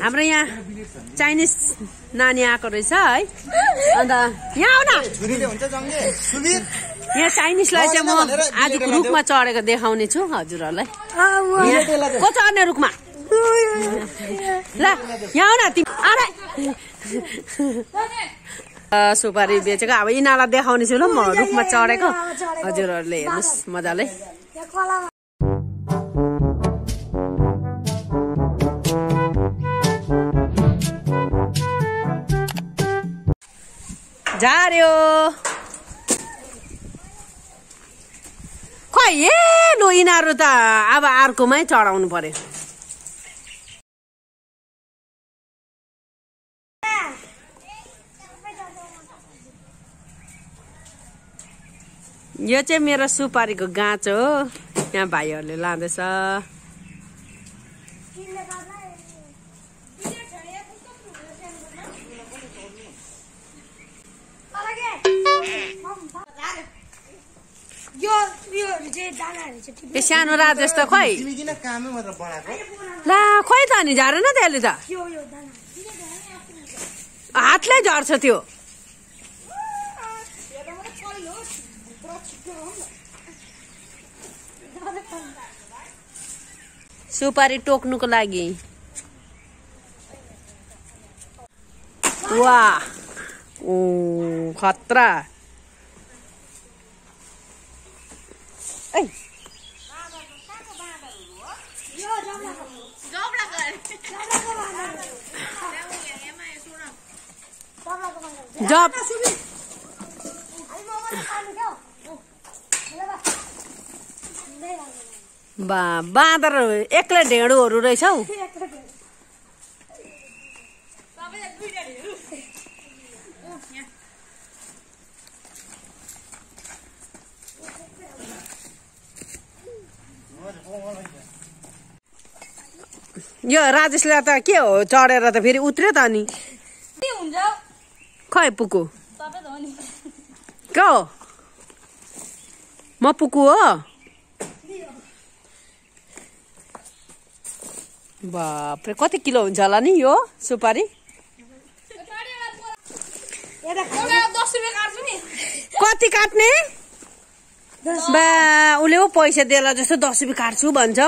हाम्रो यहाँ चाइनिज नानी आएको रहेछ है अन्त यहाँ आउ न यहाँ चाइनिजलाई चाहिँ म आजको रुखमा चढेको देखाउने छु हजुरहरूलाई को चढ्ने रुखमा ल यहाँ आउ न तिमी सुपारी बेचेको अब यिनीहरूलाई देखाउने छु ल म रुखमा चढेको हजुरहरूले हेर्नुहोस् मजाले झार्यो खै लु यिनीहरू त अब अर्कोमै चढाउनु पर्यो यो चाहिँ मेरो सुपारीको गाँच हो यहाँ भाइहरूले लाँदैछ सानो राजेश त खै ला खै त नि झरेन त्यसले त हातले झर्छ त्यो सुपारी टोक्नुको लागि वाह ओ खतरा जब बाँदर एक्लै ढेँडोहरू रहेछ हौ यो राजेशले त के हो चढेर त फेरि उत्रयो त नि खै पुकु के हो म पुकु हो बाप्रे कति किलो हुन्छ होला नि यो सुपारी कति काट्ने बा उसले पो पैसा दिएला जस्तो 10 रुपियाँ काट्छु भन्छ